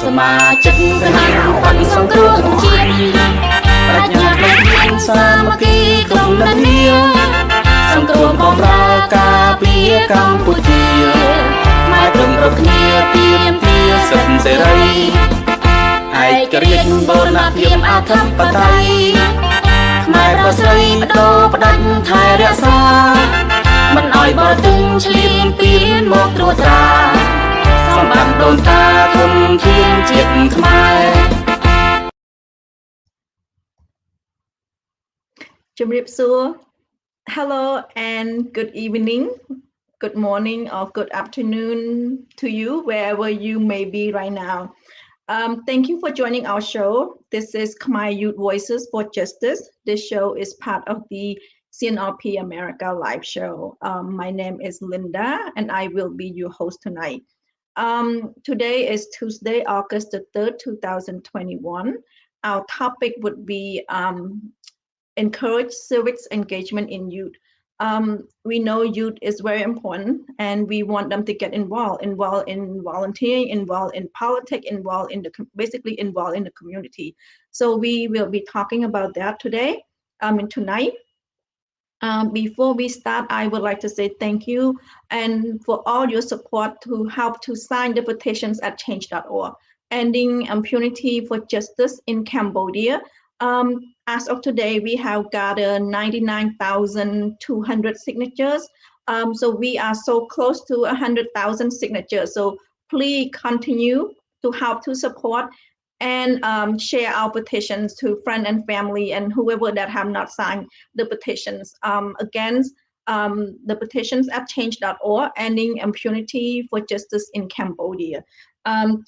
សមាជិកគណៈបកសង្គ្រោះជាតិប្រាជ្ញាប្រធានសាមគ្គីក្នុងនានាសង្គ្រោះបម្រើការពារកម្ពុជាខ្មែរព្រមគ្រប់គ្នាទាមទារសិទ្ធិសេរីឯករាជ្យបូរណភាពអធិបតេយ្យខ្មែរប្រស្រីបដូរផ្ដាច់ថែរក្សាមិនឲ្យបរទេសឆ្លៀនពៀនមកត្រួតត្រាសម្បត្តិដូនតាធនធានជាតិខ្មែរ ជំរាបសួរ Hello and good evening, good morning or good afternoon to you wherever you may be right now. Thank you for joining our show. This is Khmer Youth Voices for Justice. This show is part of the CNRP America live show. My name is Linda and I will be your host tonight. Today is Tuesday, August the 3rd, 2021. Our topic would be encourage civics engagement in youth. We know youth is very important and we want them to get involved in volunteering, involved in politics, basically involved in the community. So we will be talking about that today and tonight. Before we start, I would like to say thank you and for all your support to help to sign the petitions at change.org, ending impunity for justice in Cambodia. As of today, we have gathered 99,200 signatures. So we are so close to 100,000 signatures. So please continue to help to support and share our petitions to friends and family and whoever that have not signed the petitions against the petitions at change.org, ending impunity for justice in Cambodia.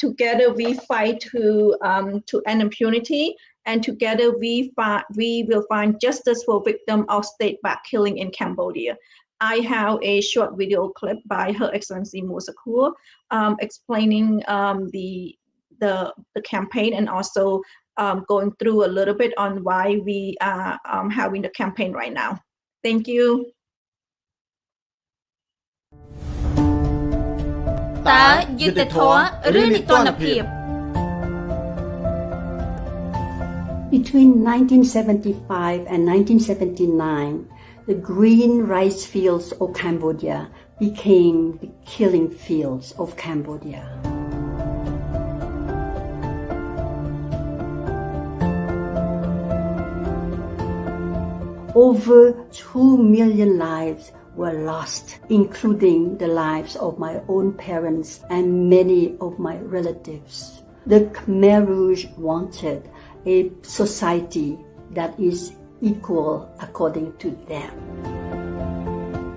Together we fight to end impunity, and together we will find justice for victims of state-backed killing in Cambodia. I have a short video clip by Her Excellency Musakur explaining the campaign and also going through a little bit on why we are having the campaign right now. Thank you. តើយុត្តិធម៌ឬនីតិរដ្ឋភាព Between 1975 and 1979, the green rice fields of Cambodia became the killing fields of Cambodia. Over 2 million lives were lost, including the lives of my own parents and many of my relatives. The Khmer Rouge wanted a society that is equal according to them.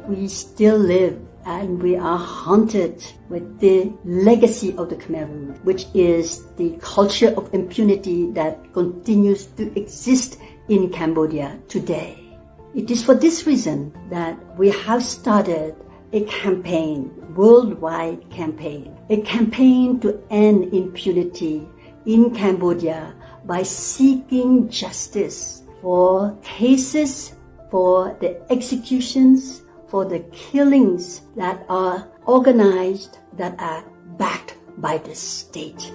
We still live and we are haunted with the legacy of the Khmer Rouge, which is the culture of impunity that continues to exist in Cambodia today. It is for this reason that we have started a campaign, worldwide campaign, a campaign to end impunity in Cambodia by seeking justice for cases, for the executions, for the killings that are organized, that are backed by the state.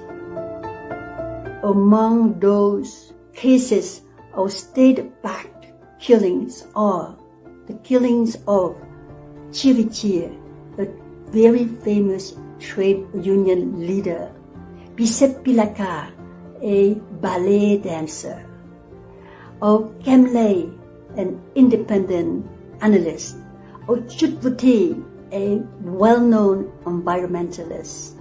Among those cases of state-backed killings are the killings of Civic, a very famous trade union leader, Bisep Pilaka, a ballet dancer, of Khmer, an independent analyst, of Chutvuti, a well-known environmentalist,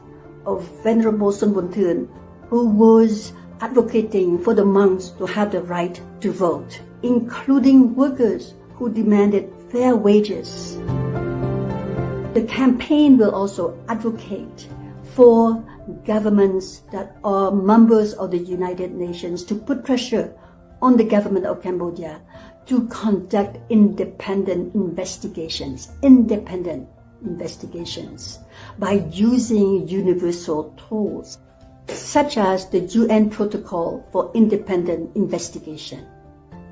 of Venerable Sun Bunthun, who was advocating for the monks to have the right to vote, including workers who demanded fair wages. The campaign will also advocate for governments that are members of the United Nations to put pressure on the government of Cambodia to conduct independent investigations by using universal tools such as the UN Protocol for Independent Investigation.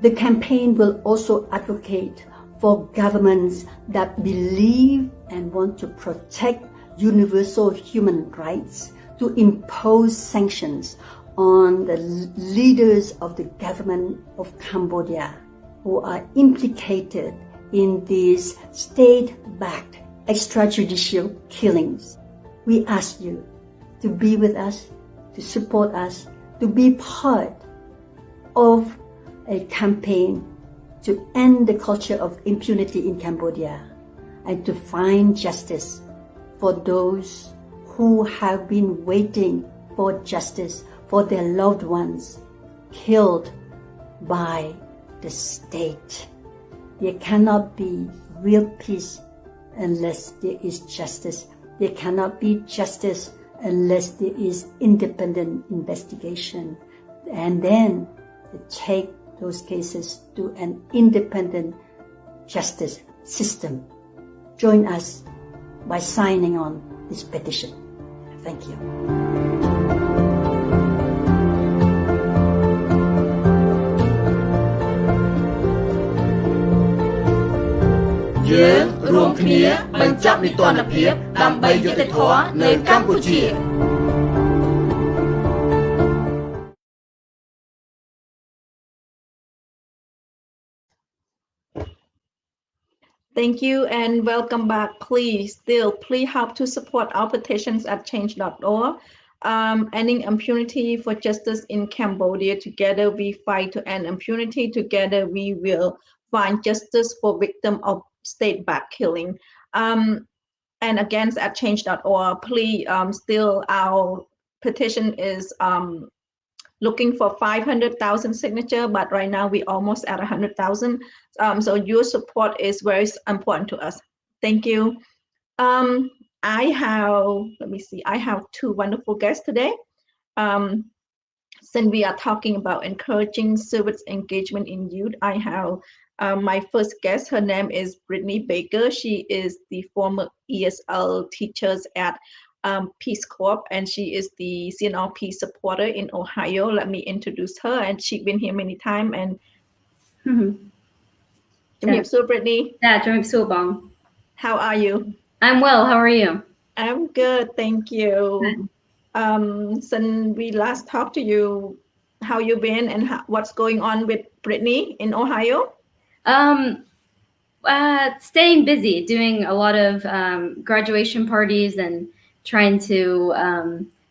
The campaign will also advocate for governments that believe and want to protect universal human rights to impose sanctions on the leaders of the government of Cambodia who are implicated in these state-backed extrajudicial killings. We ask you to be with us, to support us, to be part of a campaign to end the culture of impunity in Cambodia and to find justice for those who have been waiting for justice for their loved ones killed by the state. There cannot be real peace unless there is justice. There cannot be justice unless there is independent investigation. And then to take those cases to an independent justice system. Join us by signing on this petition. Thank you.យើងរួមគ្នាបញ្ចប់នីតិរដ្ឋភាពដើម្បីយុត្តិធម៌នៅកម្ពុជា Thank you and welcome back. Please help to support our petitions at change.org. Ending impunity for justice in Cambodia. Together we fight to end impunity. Together we will find justice for victims of state-backed killing. And against at change.org, please, still our petition is looking for 500,000 signatures, but right now we almost at 100,000. So your support is very important to us. Thank you. I have two wonderful guests today. Since we are talking about encouraging civic engagement in youth, I have my first guest. Her name is Brittany Baker. She is the former ESL teacher at Peace Corp, and she is the CNRP supporter in Ohio. Let me introduce her, and she's been here many times. And Brittany. How are you? I'm well. How are you? I'm good, thank you. Since we last talked to you, how you been and what's going on with Brittany in Ohio? Staying busy, doing a lot of graduation parties and trying to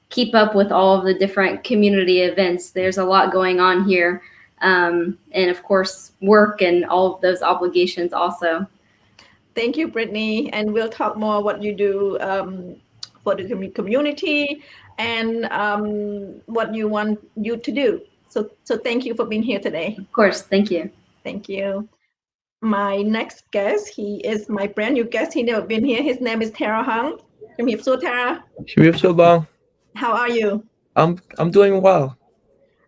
keep up with all of the different community events. There's a lot going on here. And of course, work and all of those obligations also. Thank you, Brittany. And we'll talk more what you do for the community and what you want you to do. So thank you for being here today. Of course, thank you. Thank you. My next guest, he is my brand new guest. He never been here. His name is Tara Hung. Tara. How are you? I'm doing well.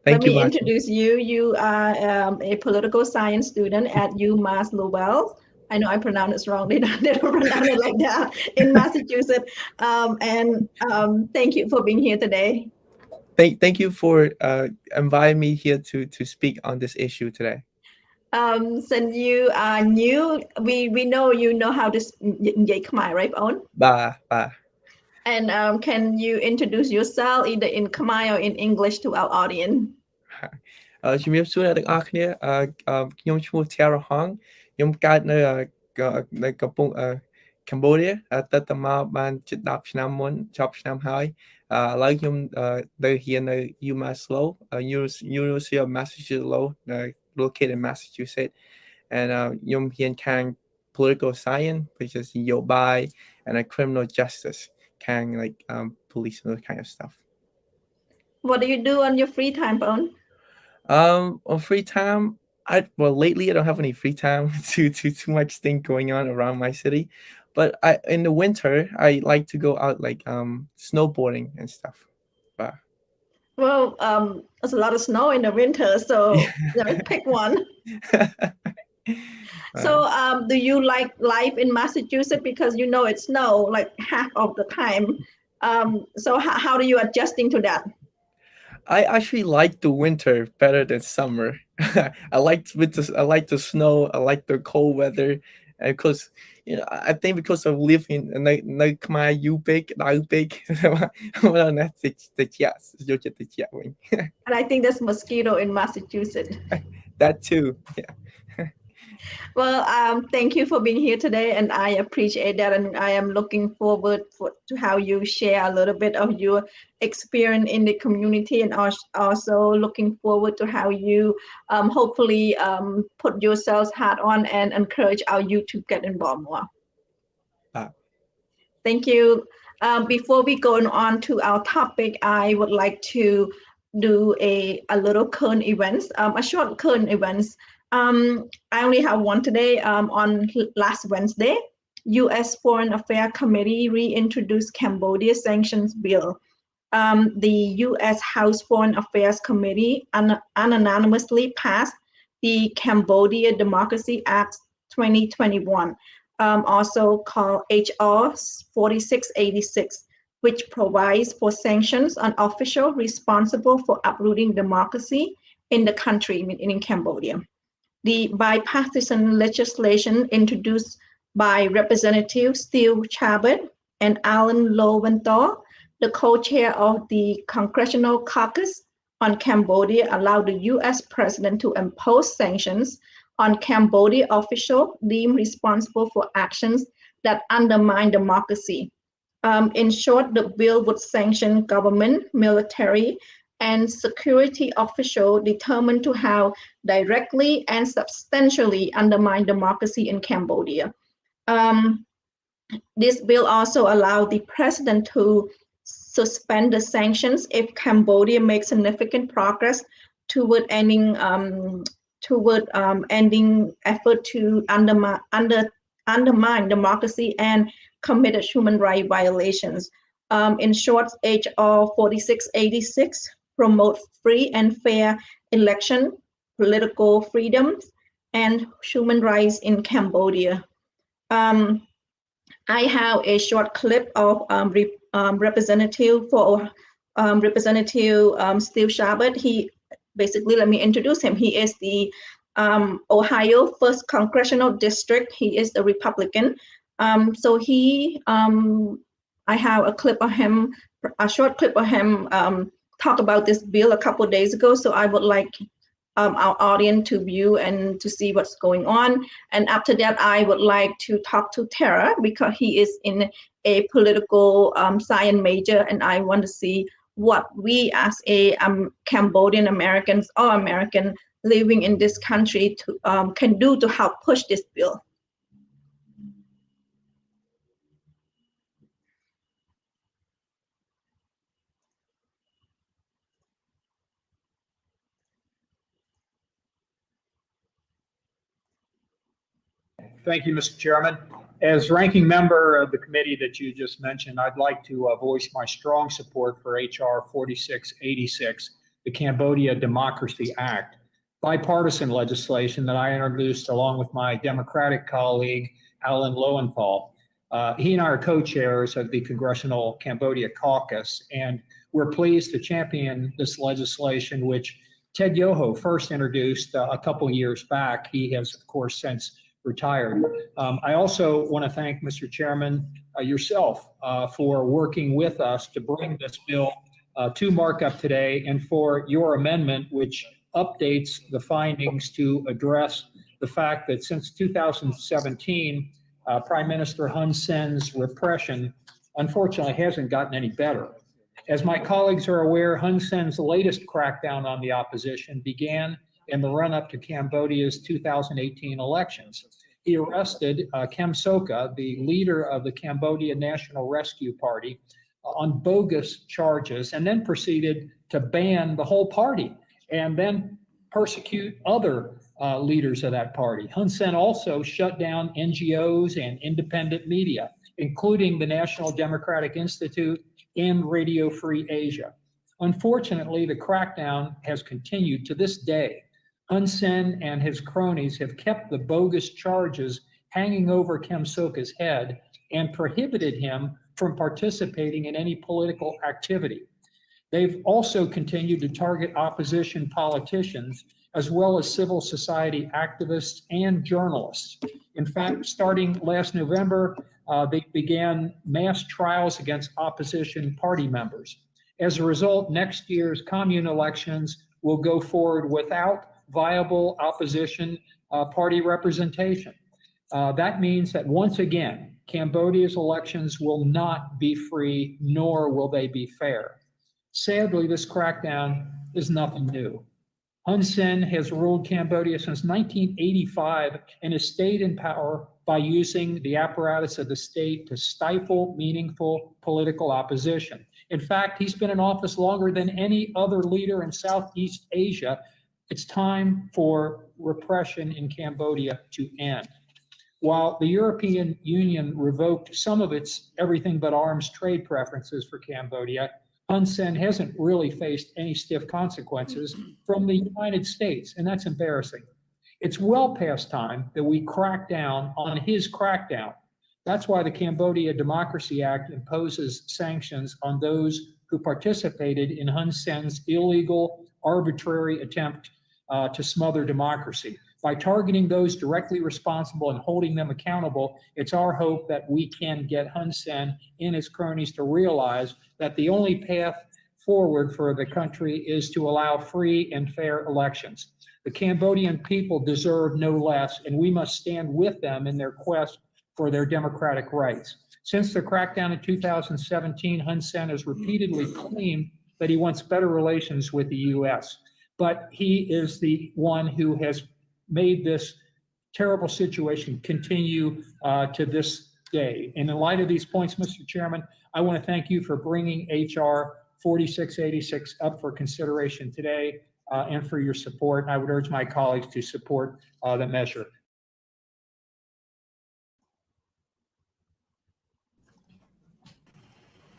Thank you. Let me introduce you. You are a political science student at UMass-Lowell. I know I pronounced it wrong. They don't pronounce it like that in Massachusetts. Thank you for being here today. Thank you for inviting me here to speak on this issue today. Since you are new, we know you know how to speak Khmer, right, On? Ba. And can you introduce yourself either in Khmer or in English to our audience? ជំរាបសួរអ្នកទាំងអស់គ្នាខ្ញុំឈ្មោះ Tara Hong ខ្ញុំកើតនៅកំពង់Cambodia ទៅមកបានជិត10ឆ្នាំមុនចប់ឆ្នាំហើយឥឡូវខ្ញុំទៅរៀននៅ UMass-Lowell University of Massachusetts located in Massachusetts and ខ្ញុំរៀនខាង political science which is នយោបាយ and criminal justice kind of like police and those kind of stuff. What do you do on your free time, Bon? On free time, lately I don't have any free time too much thing going on around my city, but in the winter I like to go out like snowboarding and stuff. Well, there's a lot of snow in the winter, so pick one. So do you like life in Massachusetts because you know it snow like half of the time? So how do you adjusting to that? I actually like the winter better than summer. I like the snow. I like the cold weather, because I think because of living នៅខ្មែរយូរពេកក្តៅពេកមកណាតិចយកចិត្តតិចវិញ And I think there's mosquito in Massachusetts. That too, yeah. Well, thank you for being here today, and I appreciate that, and I am looking forward to how you share a little bit of your experience in the community, and also looking forward to how you hopefully put yourselves hard on and encourage our youth to get involved more. Thank you. Before we go on to our topic, I would like to do a little current events, a short current events. I only have one today. On last Wednesday, U.S. Foreign Affairs Committee reintroduced Cambodia sanctions bill. The U.S. House Foreign Affairs Committee unanimously passed the Cambodia Democracy Act 2021, also called H.R. 4686, which provides for sanctions on officials responsible for uprooting democracy in the country, in Cambodia. The bipartisan legislation introduced by Representatives Steve Chabot and Alan Lowenthal, the co-chair of the Congressional Caucus on Cambodia, allowed the U.S. president to impose sanctions on Cambodia officials deemed responsible for actions that undermine democracy. In short, the bill would sanction government, military, and security officials determined to have directly and substantially undermine democracy in Cambodia. This bill also allowed the president to suspend the sanctions if Cambodia makes significant progress toward ending effort to undermine democracy and committed human rights violations. In short, H.R. 4686 promotes free and fair election, political freedoms, and human rights in Cambodia. I have a short clip of Representative Steve Chabot. He basically, let me introduce him. He is the Ohio 1st Congressional District. He is the Republican. So I have a clip of him, a short clip of him talk about this bill a couple of days ago. So I would like our audience to view and to see what's going on. And after that, I would like to talk to Tara because he is in a political science major, and I want to see what we as a Cambodian Americans or American living in this country can do to help push this bill. Thank you, Mr. Chairman. As ranking member of the committee that you just mentioned, I'd like to voice my strong support for H.R. 4686, the Cambodia Democracy Act, bipartisan legislation that I introduced along with my Democratic colleague, Alan Lowenthal. He and I are co-chairs of the Congressional Cambodia Caucus, and we're pleased to champion this legislation, which Ted Yoho first introduced a couple years back. He has, of course, since retired. I also want to thank Mr. Chairman, yourself, for working with us to bring this bill to markup today, and for your amendment, which updates the findings to address the fact that since 2017, Prime Minister Hun Sen's repression, unfortunately, hasn't gotten any better. As my colleagues are aware, Hun Sen's latest crackdown on the opposition began in the run-up to Cambodia's 2018 elections. He arrested Kem Sokha, the leader of the Cambodia National Rescue Party, on bogus charges, and then proceeded to ban the whole party and then persecute other leaders of that party. Hun Sen also shut down NGOs and independent media, including the National Democratic Institute and Radio Free Asia. Unfortunately, the crackdown has continued to this day. Hun Sen and his cronies have kept the bogus charges hanging over Kem Sokha's head and prohibited him from participating in any political activity. They've also continued to target opposition politicians as well as civil society activists and journalists. In fact, starting last November, they began mass trials against opposition party members. As a result, next year's commune elections will go forward without viable opposition party representation. That means that once again, Cambodia's elections will not be free, nor will they be fair. Sadly, this crackdown is nothing new. Hun Sen has ruled Cambodia since 1985 and has stayed in power by using the apparatus of the state to stifle meaningful political opposition. In fact, he's been in office longer than any other leader in Southeast Asia. It's time for repression in Cambodia to end. While the European Union revoked some of its everything but arms trade preferences for Cambodia, Hun Sen hasn't really faced any stiff consequences from the United States, and that's embarrassing. It's well past time that we crack down on his crackdown. That's why the Cambodia Democracy Act imposes sanctions on those who participated in Hun Sen's illegal, arbitrary attempt to smother democracy. By targeting those directly responsible and holding them accountable, it's our hope that we can get Hun Sen and his cronies to realize that the only path forward for the country is to allow free and fair elections. The Cambodian people deserve no less, and we must stand with them in their quest for their democratic rights. Since the crackdown in 2017, Hun Sen has repeatedly claimed that he wants better relations with the U.S., but he is the one who has made this terrible situation continue to this day. And in light of these points, Mr. Chairman, I want to thank you for bringing H.R. 4686 up for consideration today and for your support. I would urge my colleagues to support the measure.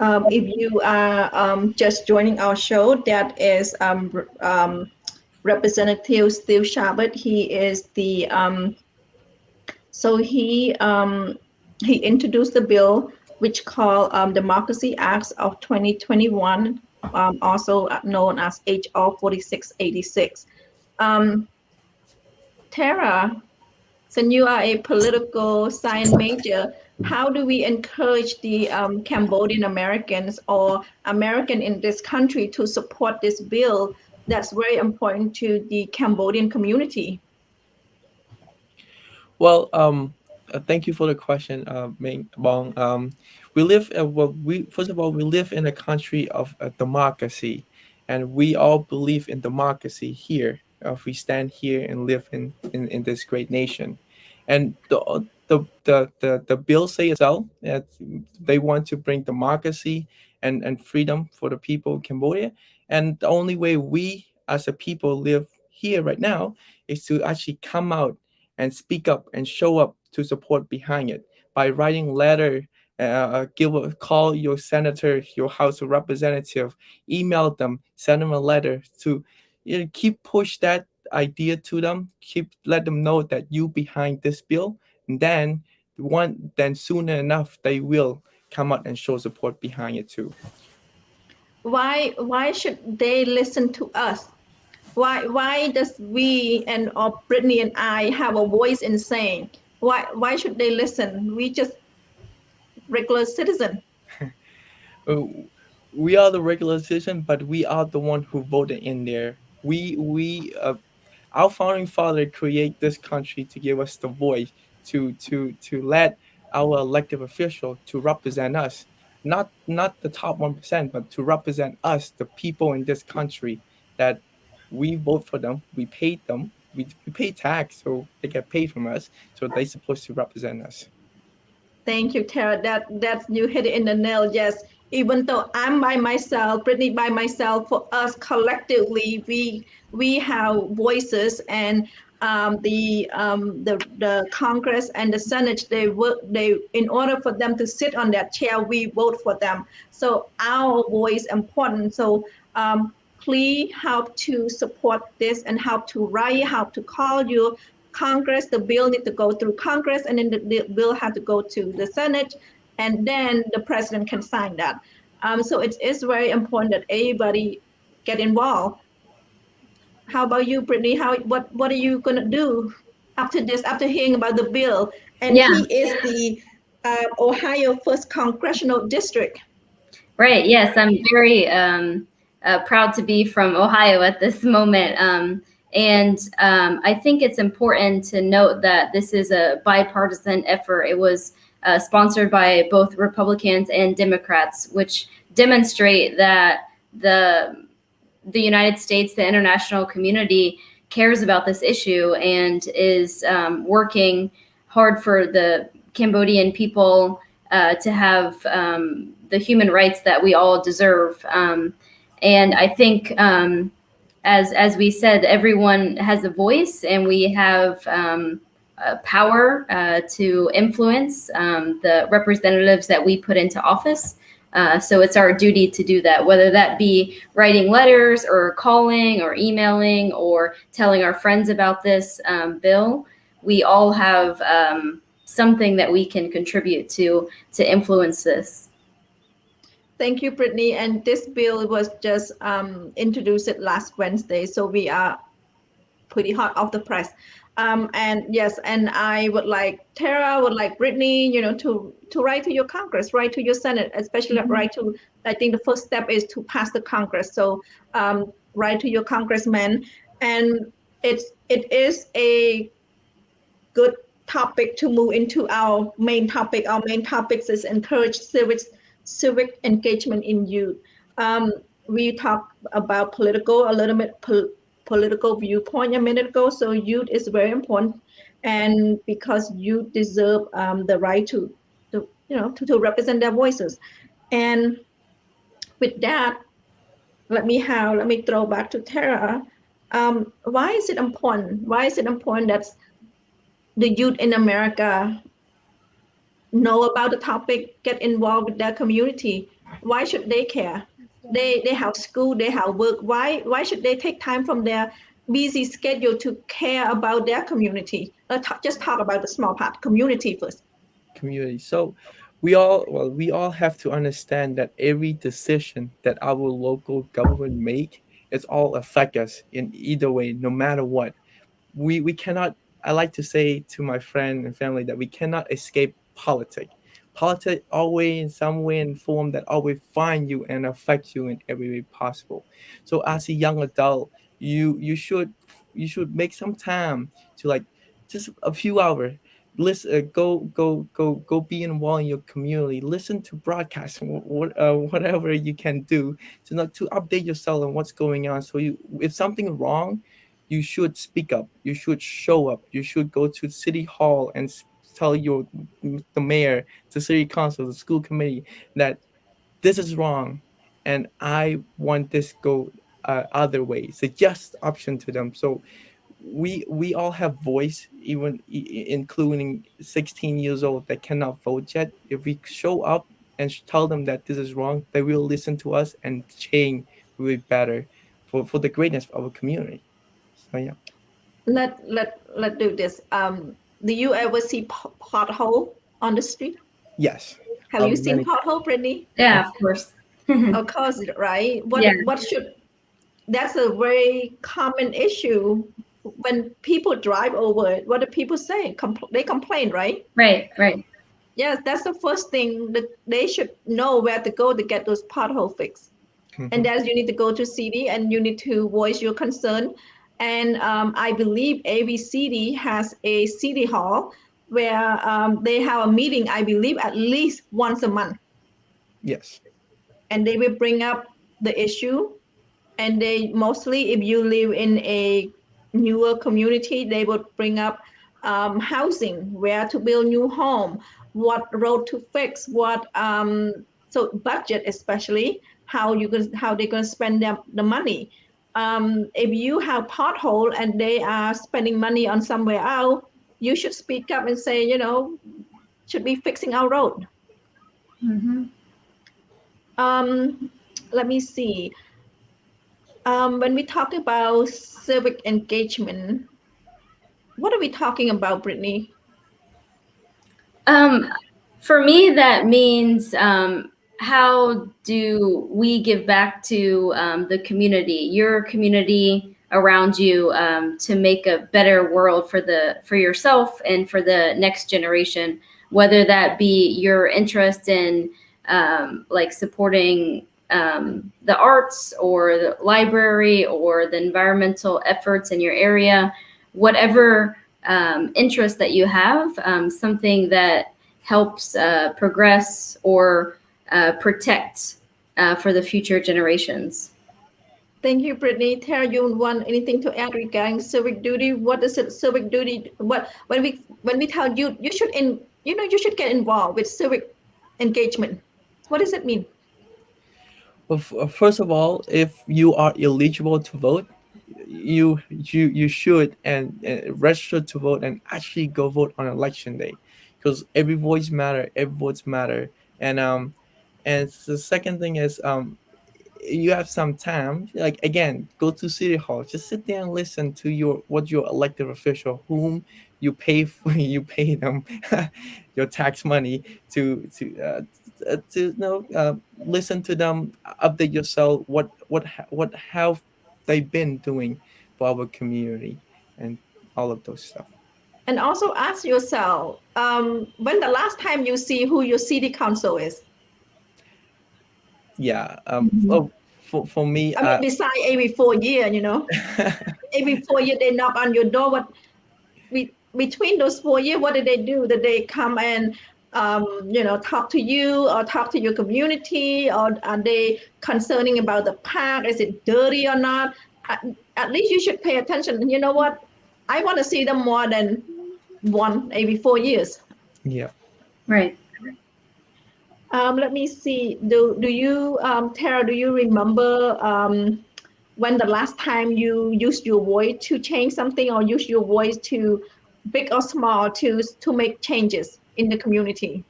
If you are just joining our show, that is Representative Steve Chabot. He is the he introduced the bill which called Democracy Acts of 2021, also known as HR 4686. Tara, since you are a political science major, how do we encourage the Cambodian Americans or American in this country to support this bill that's very important to the Cambodian community? Well, thank you for the question, Ming Bong. We live, first of all, we live in a country of democracy, and we all believe in democracy here. We stand here and live in this great nation, and the bill say itself that they want to bring democracy and freedom for the people of Cambodia, and the only way we as a people live here right now is to actually come out and speak up and show up to support behind it by writing letter, call your senator, your House of Representative, email them, send them a letter to keep push that idea to them, let them know that you behind this bill, and then sooner enough they will come out and show support behind it too. Why should they listen to us? Why does we and or Brittany and I have a voice in saying why should they listen? We just regular citizen. We are the regular citizen, but we are the one who voted in there. Our founding father create this country to give us the voice to let our elected official to represent us, not the top 1%, but to represent us, the people in this country, that we vote for them, we paid them, we pay tax, so they get paid from us, so they're supposed to represent us. Thank you, Tara. That you hit it in the nail. Yes, even though I'm by myself, Brittany by myself, for us collectively, we have voices, and the Congress and the Senate, they in order for them to sit on that chair, we vote for them. So our voice important. So please help to support this and help to write, help to call you. Congress, the bill need to go through Congress, and then the bill had to go to the Senate, and then the president can sign that. So it is very important that everybody get involved. How about you, Brittany? What are you gonna do after this, after hearing about the bill and Yeah. he is the Ohio 1st Congressional District. Right. Yes, I'm very proud to be from Ohio at this moment. I think it's important to note that this is a bipartisan effort. It was sponsored by both Republicans and Democrats, which demonstrate that the United States, the international community, cares about this issue and is working hard for the Cambodian people to have the human rights that we all deserve. And I think, as we said, everyone has a voice, and we have power to influence the representatives that we put into office. So it's our duty to do that, whether that be writing letters or calling or emailing or telling our friends about this bill. We all have something that we can contribute to influence this. Thank you, Brittany. And this bill was just introduced last Wednesday, so we are pretty hot off the press. And yes, and I would like Tara, would like Brittany, to write to your Congress, write to your Senate, especially write to. I think the first step is to pass the Congress. So write to your congressman, and it is a good topic to move into our main topic. Our main topics is encourage civic engagement in youth. We talked about a little bit political viewpoint a minute ago. So youth is very important, and because youth deserve the right to represent their voices. And with that, let me throw back to Tara. Why is it important? Why is it important that the youth in America know about the topic, get involved with their community? Why should they care? They have school, they have work. Why should they take time from their busy schedule to care about their community? Let's just talk about the small part, community first. Community. So we all have to understand that every decision that our local government make, it's all affect us in either way, no matter what. We cannot, I like to say to my friend and family that we cannot escape politics. Politics always in some way and form that always find you and affect you in every way possible. So as a young adult, you should make some time to, like, just a few hours, listen, go be involved in your community, listen to broadcasts, whatever you can do to not to update yourself on what's going on. So you, if something wrong, you should speak up, you should show up, you should go to city hall and tell the mayor, the city council, the school committee that this is wrong and I want this go other way. Suggest option to them. So we all have voice, even including 16 years old that cannot vote yet. If we show up and tell them that this is wrong, they will listen to us and change will be better for the greatness of our community. So yeah. Let do this. Do you ever see pothole on the street? Yes. Have you seen Many. pothole, Brittany? Yeah, of course. Of course, right? Yeah. That's a very common issue when people drive over it. What do people say? They complain, right? Right. Yes, that's the first thing that they should know where to go to get those pothole fixed. And that's, you need to go to city and you need to voice your concern. And I believe every city has a city hall where they have a meeting, I believe, at least once a month. Yes. And they will bring up the issue. And they mostly, if you live in a newer community, they would bring up housing, where to build new home, what road to fix, so budget, especially how they're going to spend the money. If you have pothole and they are spending money on somewhere else, you should speak up and say, should be fixing our road. Let me see. When we talk about civic engagement, what are we talking about, Brittany? For me, that means how do we give back to the community, your community, around you to make a better world for yourself and for the next generation, whether that be your interest in like supporting the arts or the library or the environmental efforts in your area, whatever interest that you have, something that helps progress or protect for the future generations. Thank you, Brittany. Tara, you want anything to add regarding civic duty? What is it, civic duty? What when we tell you you should you should get involved with civic engagement. What does it mean? Well, first of all, if you are eligible to vote, you should and register to vote and actually go vote on election day, because every voice matter, every votes matter, and the second thing is you have some time, like again, go to city hall, just sit there and listen to your elected official whom you pay for, you pay them your tax money to listen to them, update yourself what have they been doing for our community and all of those stuff. And also ask yourself, when the last time you see who your city council is? Yeah. For me, I mean, besides every 4 year, every 4 year they knock on your door. What between those 4 years, what did they do? Did they come and talk to you or talk to your community, or are they concerning about the park? Is it dirty or not? At least you should pay attention. You know what? I want to see them more than one every 4 years. yeah. Right. Let me see. Do you, Tara? Do you remember when the last time you used your voice to change something, or use your voice to, big or small, to make changes in the community?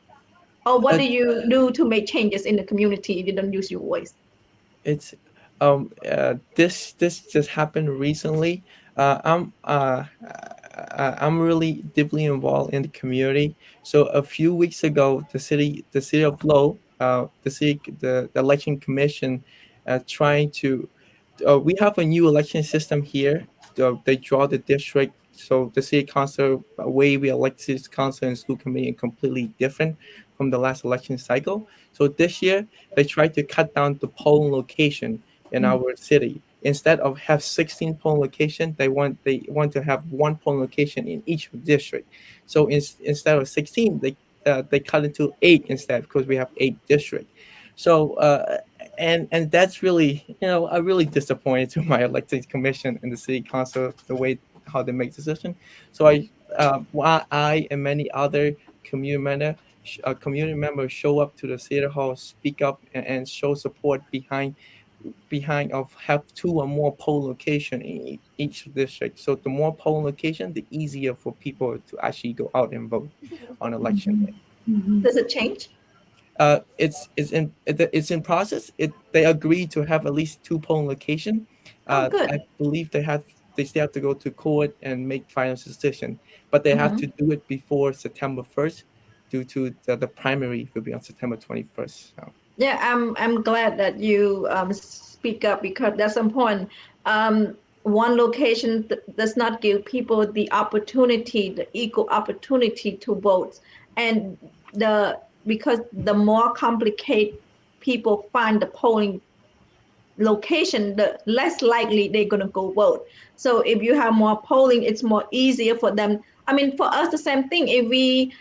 Or what do you do to make changes in the community if you don't use your voice? It's this just happened recently. I'm really deeply involved in the community. So a few weeks ago, the city of Lowell, the election commission, trying to we have a new election system here. They draw the district, so the city council way we elect city council and school committee are completely different from the last election cycle. So this year they tried to cut down the polling location in our city. Instead of have 16 polling location, they want to have one polling location in each district. So instead of 16, they cut it to 8 instead, because we have 8 districts. So and that's really, I'm really disappointed to my elected commission and the city council, the way how they make decision. So while I and many other community members show up to the city hall, speak up and show support behind of have 2 or more poll location in each district. So the more poll location, the easier for people to actually go out and vote on election day. Does it change? It's in process. They agreed to have at least 2 polling location. Good. I believe they still have to go to court and make final decision, but they have to do it before September 1st, due to the primary will be on September 21st. So. Yeah, I'm glad that you speak up, because that's important. One location does not give people the opportunity, the equal opportunity to vote, and because the more complicated people find the polling location, the less likely they're going to go vote. So if you have more polling, it's more easier for them. I mean, for us, the same thing. If we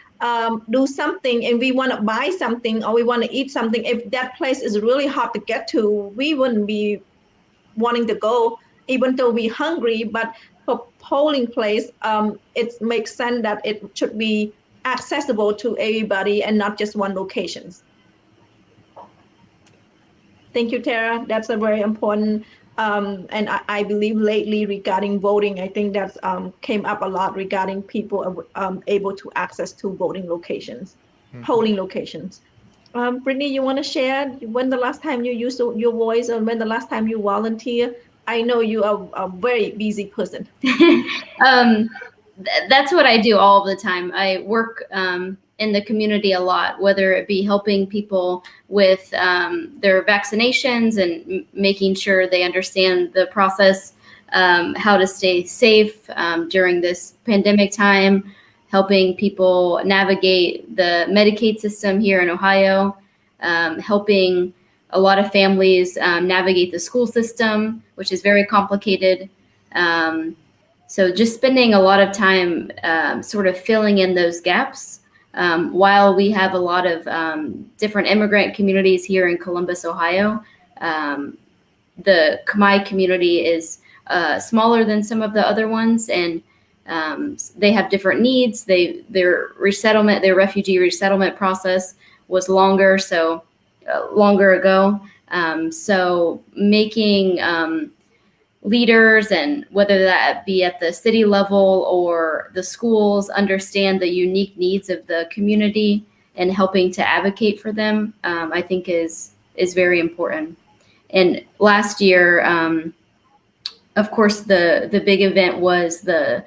do something and we want to buy something or we want to eat something, if that place is really hard to get to, we wouldn't be wanting to go, even though we're hungry. But for polling place, it makes sense that it should be accessible to everybody and not just one location. Thank you, Tara. That's a very important, and I believe lately regarding voting, I think that's came up a lot regarding people able to access to voting locations, polling locations. Brittany, you want to share when the last time you used your voice, or when the last time you volunteer? I know you are a very busy person. That's what I do all the time. I work in the community a lot, whether it be helping people with their vaccinations and making sure they understand the process how to stay safe during this pandemic time, helping people navigate the Medicaid system here in Ohio, helping a lot of families navigate the school system, which is very complicated. So just spending a lot of time sort of filling in those gaps while we have a lot of different immigrant communities here in Columbus, Ohio. The Khmer community is smaller than some of the other ones, and they have different needs. Their refugee resettlement process was longer ago. So making leaders, and whether that be at the city level or the schools, understand the unique needs of the community and helping to advocate for them, I think is very important. And last year, of course, the big event was the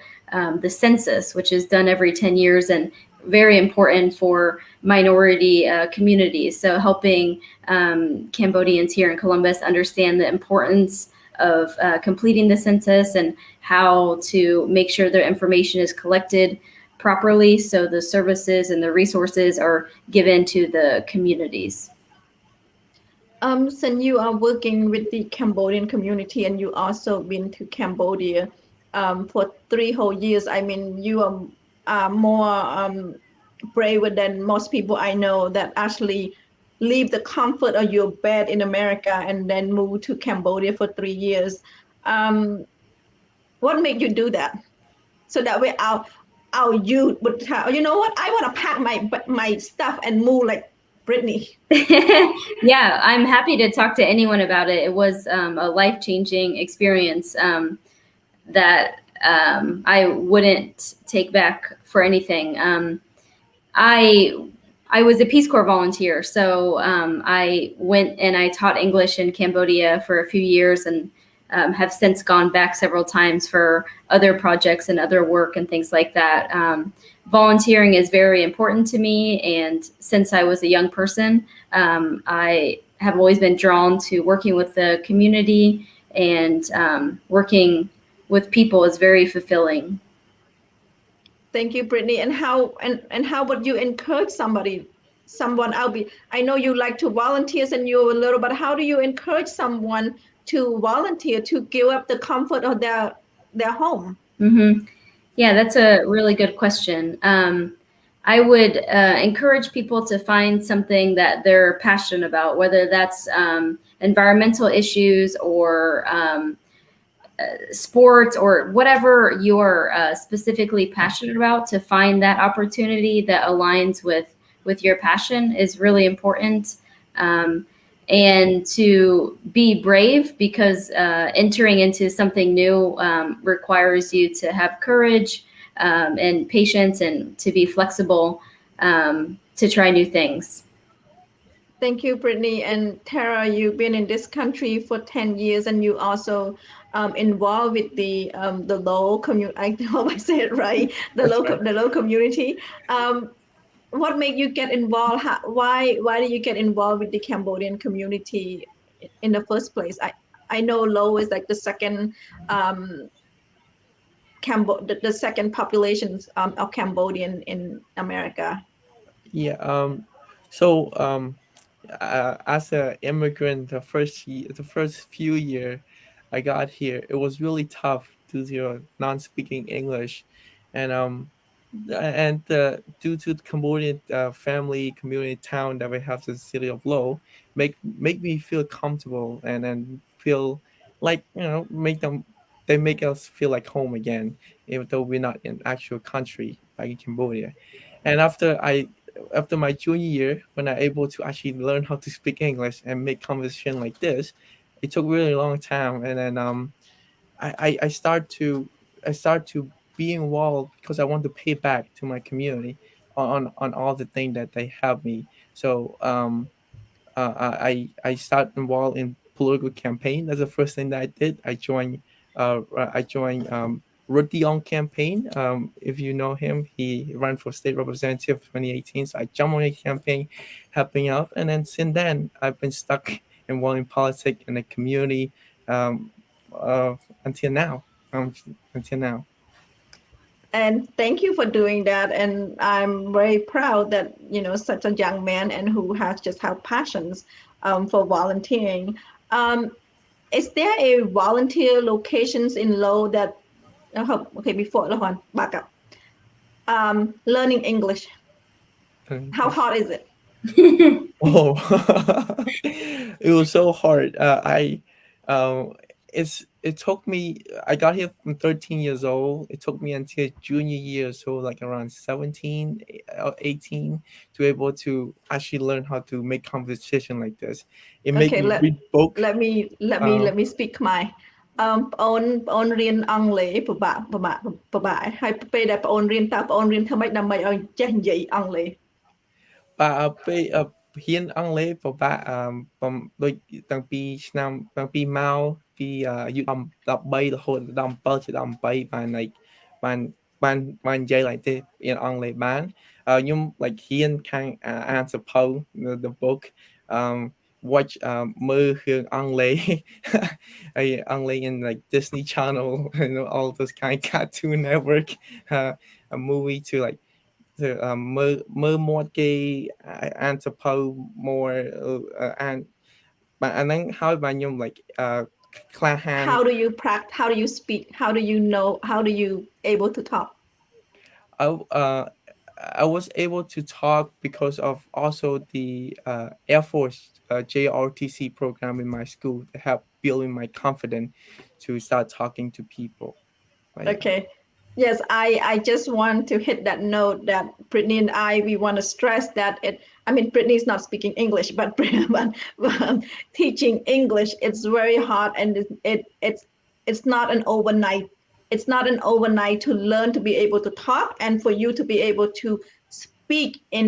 census, which is done every 10 years and very important for minority communities. So helping Cambodians here in Columbus understand the importance of completing the census and how to make sure their information is collected properly so the services and the resources are given to the communities. Since you are working with the Cambodian community and you also been to Cambodia for 3 whole years, I mean, you are more braver than most people I know that actually leave the comfort of your bed in America and then move to Cambodia for 3 years. What made you do that? So that way our youth would tell, you know what, I want to pack my stuff and move like Brittany. Yeah, I'm happy to talk to anyone about it. It was a life-changing experience that I wouldn't take back for anything. I was a Peace Corps volunteer, so I went and I taught English in Cambodia for a few years, and have since gone back several times for other projects and other work and things like that. Volunteering is very important to me, and since I was a young person, I have always been drawn to working with the community, and working with people is very fulfilling. Thank you, Brittany. And how would you encourage someone out? I know you like to volunteer and you're a little, but how do you encourage someone to volunteer, to give up the comfort of their home? Mm-hmm. Yeah, that's a really good question. I would encourage people to find something that they're passionate about, whether that's environmental issues or sports or whatever you're specifically passionate about. To find that opportunity that aligns with your passion is really important. And to be brave, because entering into something new requires you to have courage and patience, and to be flexible to try new things. Thank you, Brittany. And Tara, you've been in this country for 10 years, and you also involved with the Lowell community. I hope I say it right. The Lowell community. What made you get involved? Why did you get involved with the Cambodian community in the first place? I know Lowell is like the second the second population of Cambodian in America. Yeah. So as an immigrant, the first few years I got here, it was really tough due to non-speaking English, and due to the Cambodian family community town that we have, the city of Lowell, make me feel comfortable, and then feel like, they make us feel like home again, even though we're not in actual country like in Cambodia. And after my junior year, when I able to actually learn how to speak English and make conversation like this, it took really long time. And then I start to be involved because I want to pay back to my community on all the things that they help me. So I start involved in political campaign. That's the first thing that I did. I joined Rodion campaign. If you know him, he ran for state representative 2018. So I jumped on his campaign, helping out. And then since then, I've been stuck involved in politics in the community, until now. Until now. And thank you for doing that. And I'm very proud that, such a young man and who has just have passions for volunteering. Um, is there a volunteer locations in Low that, okay, before, Lahan, back up. Learning English. How hard is it? Oh, it was so hard. It took me. I got here from 13 years old. It took me until junior year, so like around 17, 18, to able to actually learn how to make conversation like this. It made Okay, me read book. let me speak Khmer បងរៀនអង់គ្លេសពិបាកហើយពេលដែលបងរៀនតើបងរៀនធ្វើម៉េចដើម្បីឲ្យចេះនិយាយអង់គ្លេស ពេលហ៊ានអង់គ្លេសពិបាកដូចតាំងពីឆ្នាំតាំងពីមកពីអាយុ13រហូតដល់17ជា18បាននិយាយlike ទេរៀនអង់គ្លេសបានខ្ញុំ like ហ៊ានខាងអានសភៅ the book watch មើលរឿងអង់គ្លេសហើយអង់គ្លេស in like Disney Channel all those kind of Cartoon Network a movie to like មើលមាត់គេអានសភៅ more អានបាទអាហ្នឹងហើយបាទខ្ញុំ like ក្លាហាន How do you practice? How do you speak? How do you know? How do you able to talk? I was able to talk because of also the Air Force JRTC program in my school to help building my confidence to start talking to people. Okay. Yes, I just want to hit that note that Brittany and we want to stress that Brittany is not speaking English, but teaching English, it's very hard, and it's not an overnight. It's not an overnight to learn to be able to talk, and for you to be able to speak in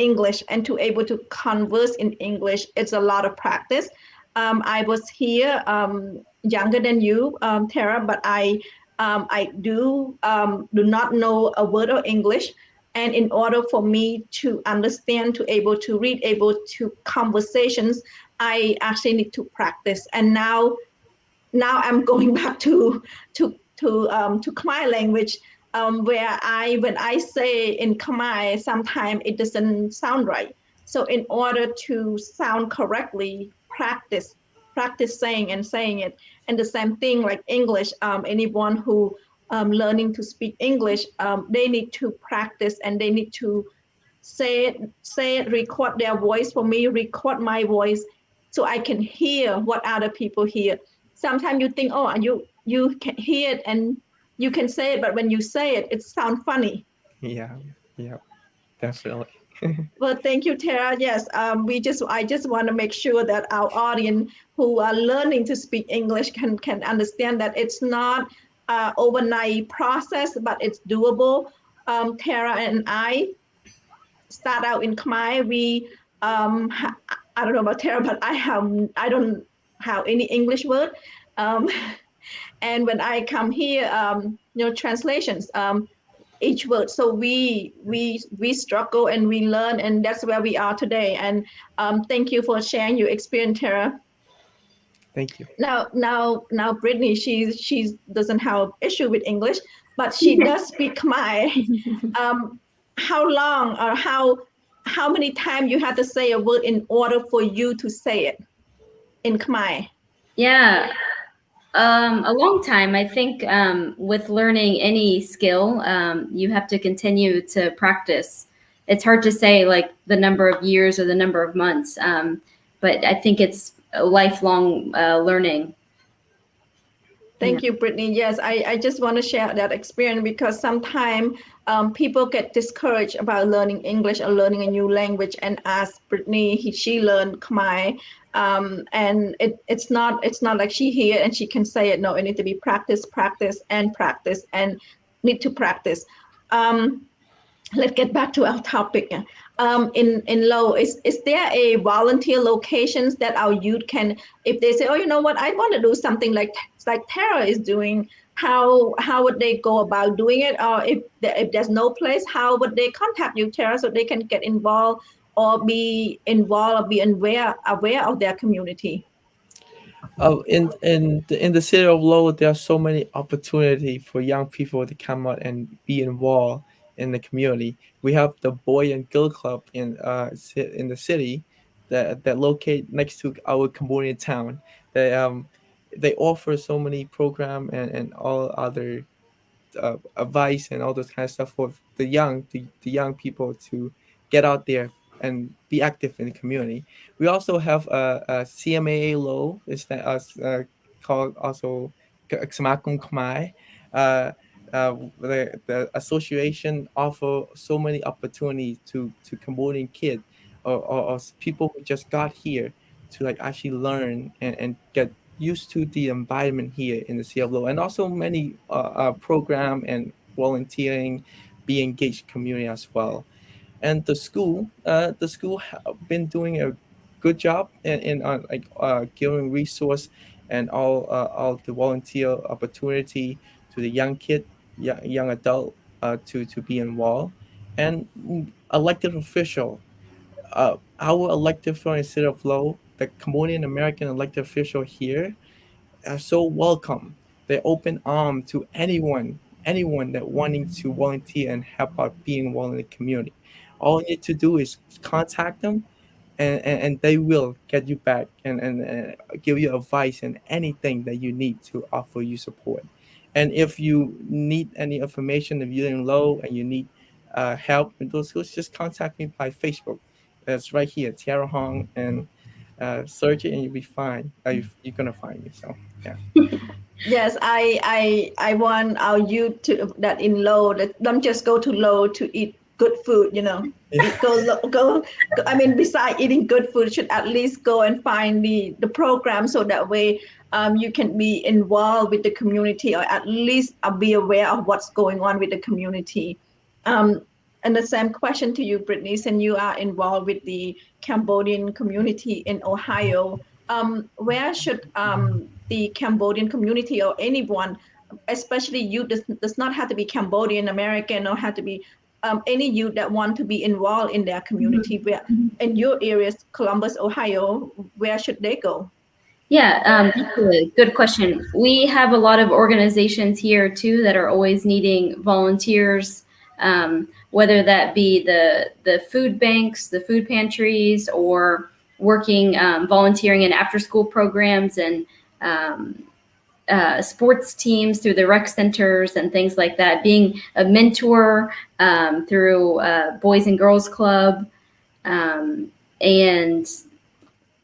English and to able to converse in English. It's a lot of practice. I was here younger than you, Tara, but I do not know a word of English, and in order for me to understand, to able to read, able to conversations, I actually need to practice. And now I'm going back to Khmer language, where when I say in Khmer, sometimes it doesn't sound right. So in order to sound correctly, practice saying it. And the same thing like English, anyone who learning to speak English, they need to practice, and they need to say it, record their voice. For me, record my voice so I can hear what other people hear. Sometimes you think, oh, you can hear it and you can say it, but when you say it, it sounds funny. Yeah, definitely. Well, thank you, Tara. Yes, I just want to make sure that our audience who are learning to speak English can understand that it's not an overnight process, but it's doable. Tara and I start out in Khmer. We I don't know about Tara, but I don't have any English word. And when I come here, translations. Each word. So we struggle and we learn, and that's where we are today. And thank you for sharing your experience, Tara. Thank you. Now Brittany, she doesn't have issue with English, but she does speak Khmer. How long or how many times you have to say a word in order for you to say it in Khmer? Yeah. A long time. I think with learning any skill, you have to continue to practice. It's hard to say like the number of years or the number of months, but I think it's a lifelong learning. Thank you, Brittany. Yes, I just want to share that experience because sometimes people get discouraged about learning English or learning a new language. And as Brittany, she learned Khmer. And it's not like she hear and she can say it. No, it need to be practice and need to practice. Let's get back to our topic. In Low, is there a volunteer locations that our youth can, if they say, oh, you know what, I want to do something like Tara is doing, how would they go about doing it? Or if there's no place, how would they contact you, Tara, so they can get involved or be aware of their community? In the city of Lowell, there are so many opportunity for young people to come out and be involved in the community. We have the Boy and Girl Club in the city that locate next to our Cambodian town. They offer so many program and all other advice and all those kind of stuff for the young people to get out there and be active in the community. We also have a CMAA Low, is that called also Samakum Khmer. Uh, the association offer so many opportunities to Cambodian kids or people who just got here to like actually learn and get used to the environment here in the CLO, and also many program and volunteering, be engaged community as well. And the school have been doing a good job in giving resource and all the volunteer opportunity to the young kid, young adult to be involved, and elected official. Our elected official in City of Low, the Cambodian American elected official here, are so welcome. They open arm to anyone that wanting to volunteer and help out being involved in the community. All you need to do is contact them, and they will get you back and give you advice and anything that you need to offer you support. And if you need any information, if you're in Low and you need help with those schools, just contact me by Facebook. It's right here, Tiara Hong, and search it and you'll be fine. You're gonna find me. So yeah. Yes, I want our youth to that in Low that don't just go to Low to eat good food, you know. Go. I mean, besides eating good food, should at least go and find the program so that way you can be involved with the community, or at least be aware of what's going on with the community. And the same question to you, Brittany, since you are involved with the Cambodian community in Ohio, where should the Cambodian community or anyone, especially youth, does not have to be Cambodian American or have to be any youth that want to be involved in their community, where in your areas, Columbus, Ohio, where should they go? Yeah, that's a good question. We have a lot of organizations here too that are always needing volunteers, whether that be the food banks, the food pantries, or working volunteering in after school programs and sports teams through the rec centers and things like that. Being a mentor through Boys and Girls Club, and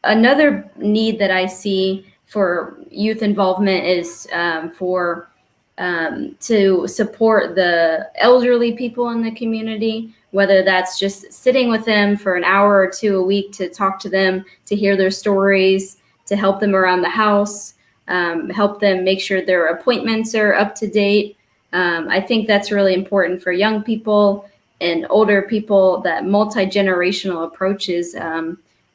another need that I see for youth involvement is to support the elderly people in the community, whether that's just sitting with them for an hour or two a week to talk to them, to hear their stories, to help them around the house, help them make sure their appointments are up to date. I think that's really important for young people and older people. That multi-generational approach is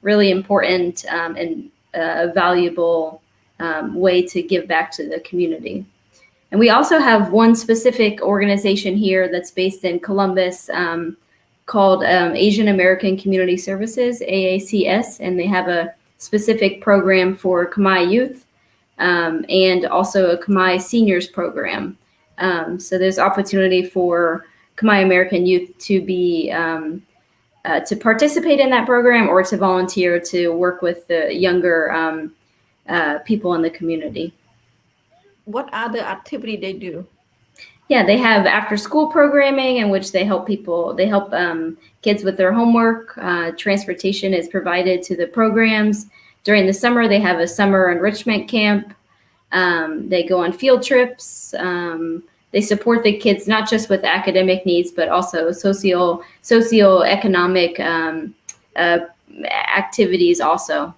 really important and a valuable way to give back to the community. And we also have one specific organization here that's based in Columbus called Asian American Community Services, AACS, and they have a specific program for Khmer youth and also a Khmer seniors program. So there's opportunity for Khmer American youth to be to participate in that program or to volunteer to work with the younger people in the community. What other activity they do? Yeah, they have after school programming in which they help kids with their homework. Transportation is provided to the programs. During the summer, they have a summer enrichment camp. They go on field trips. They support the kids not just with academic needs, but also socioeconomic activities also.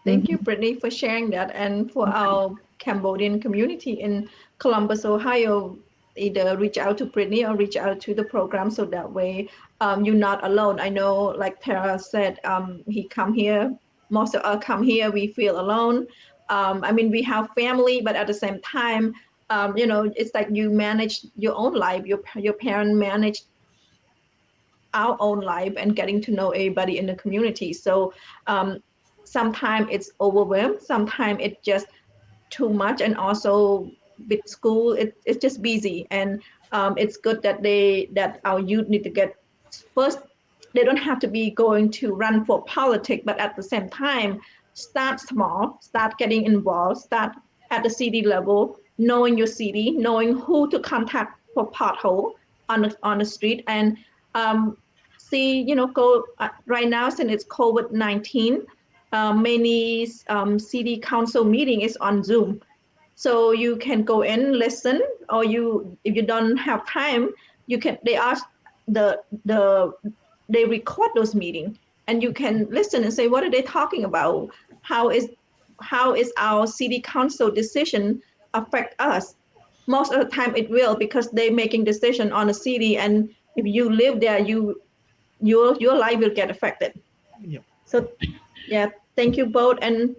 Thank you, Brittany, for sharing that. And for our Cambodian community in Columbus, Ohio, either reach out to Brittany or reach out to the program so that way you're not alone. I know, like Tara said, he come here, most of us come here, we feel alone. I mean, we have family, but at the same time, you know, it's like you manage your own life. Your parent managed our own life and getting to know everybody in the community. So sometimes it's overwhelmed, sometimes it's just too much, and also with school it's just busy. And it's good that our youth need to get first, they don't have to be going to run for politics, but at the same time start small, start getting involved, start at the city level, knowing your city, knowing who to contact for pothole on the street. And see, go right now, since it's COVID-19, many city council meeting is on Zoom. So you can go in, listen, or if you don't have time, they ask they record those meetings, and you can listen and say, what are they talking about? How is our city council decision affect us? Most of the time it will, because they're making decision on the city, and if you live there, your life will get affected. Yep. So yeah, thank you both. And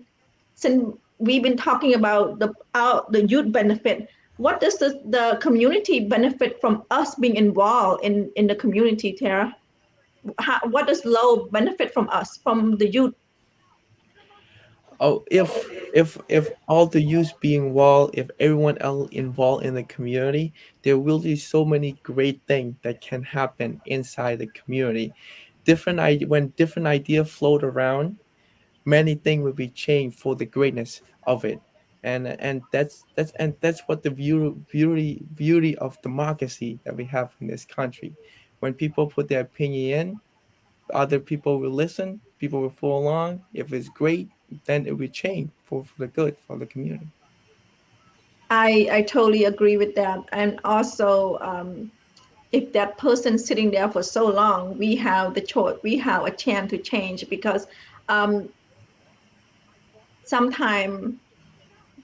since we've been talking about the youth benefit, what does the community benefit from us being involved in the community, Tara? What does Lowell benefit from us, from the youth? Oh, if all the youth be involved, if everyone else involved in the community, there will be so many great things that can happen inside the community. When different ideas float around, many things will be changed for the greatness of it. And that's what the beauty of democracy that we have in this country. When people put their opinion in, other people will listen, people will follow along. If it's great, then it will change for the good for the community. I totally agree with that. And also, if that person sitting there for so long, we have the choice, we have a chance to change, because sometimes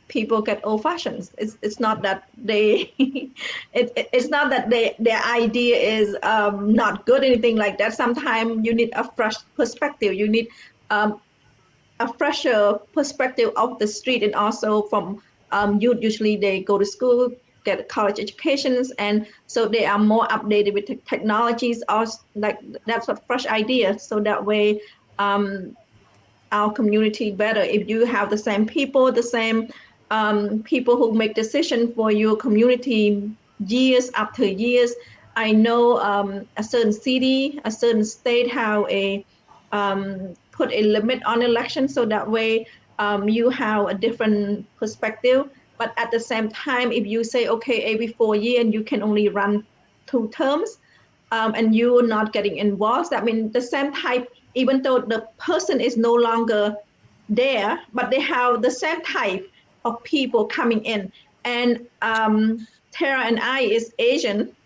people get old fashioned. It's not that they it's not that their idea is not good, anything like that. Sometimes you need a fresh perspective, you need a fresher perspective of the street. And also from youth, usually they go to school, get college educations, and so they are more updated with technologies, or like that's a fresh idea. So that way our community better. If you have the same people, people who make decisions for your community years after years. I know a certain city, a certain state have put a limit on election, so that way you have a different perspective. But at the same time, if you say, okay, every 4 years and you can only run 2 terms, and you're not getting involved, that means the same type, even though the person is no longer there, but they have the same type of people coming in. And Tara and I is Asian,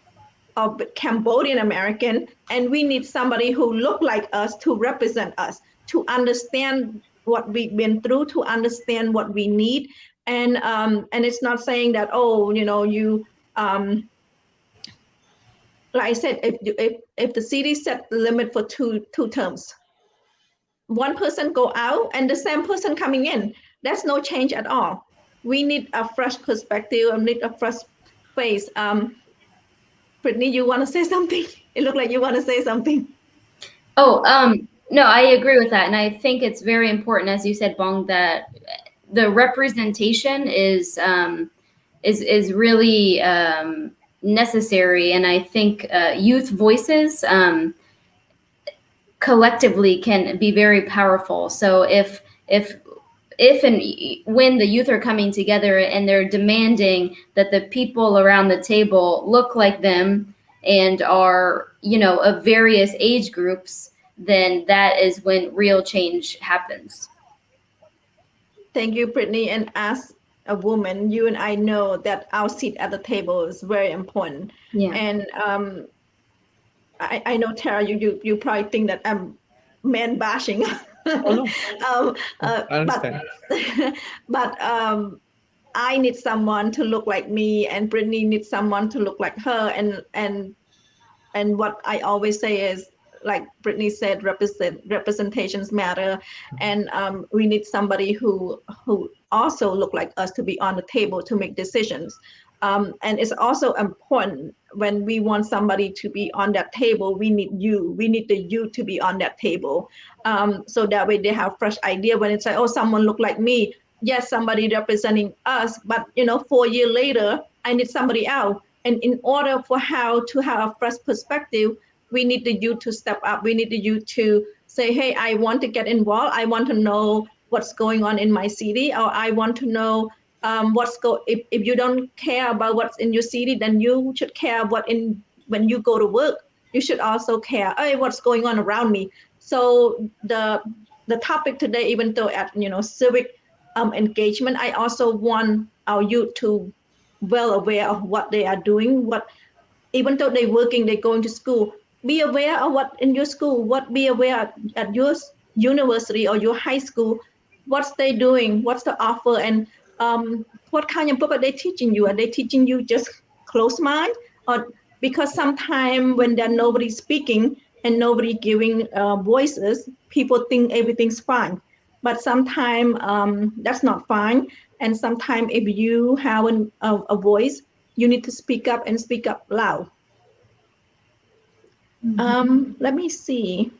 of Cambodian American, and we need somebody who look like us to represent us, to understand what we've been through, to understand what we need. And it's not saying that, oh, you like I said, if the city set the limit for two terms, one person go out and the same person coming in, that's no change at all. We need a fresh perspective and need a fresh face. Brittany, you want to say something? It looked like you want to say something. Oh, no, I agree with that. And I think it's very important, as you said, Bong, that the representation is really necessary. And I think youth voices collectively can be very powerful. So if and when the youth are coming together and they're demanding that the people around the table look like them and are, of various age groups, then that is when real change happens. Thank you, Brittany. And as a woman, you and I know that our seat at the table is very important. Yeah. And I know, Tara, you probably think that I'm man bashing. Oh, no. I understand. But I need someone to look like me, and Brittany needs someone to look like her. And what I always say is, like Brittany said, representations matter, and we need somebody who also look like us to be on the table to make decisions. And it's also important when we want somebody to be on that table, we need you. We need the youth to be on that table. So that way they have fresh idea when it's like, oh, someone look like me. Yes, somebody representing us, but 4 years later, I need somebody else. And in order for how to have a fresh perspective, we need the youth to step up. We need the youth to say, hey, I want to get involved. I want to know what's going on in my city, or I want to know if you don't care about what's in your city, then you should care when you go to work. You should also care, hey, what's going on around me. So the topic today, even though at civic engagement, I also want our youth to well aware of what they are doing, even though they're working, they're going to school, be aware of what in your school, be aware at your university or your high school, what's they doing, what's the offer, and what kind of book are they teaching you? Are they teaching you just close mind? Or because sometimes when there's nobody speaking and nobody giving voices, people think everything's fine. But sometimes that's not fine. And sometimes if you have a voice, you need to speak up and speak up loud. Let me see.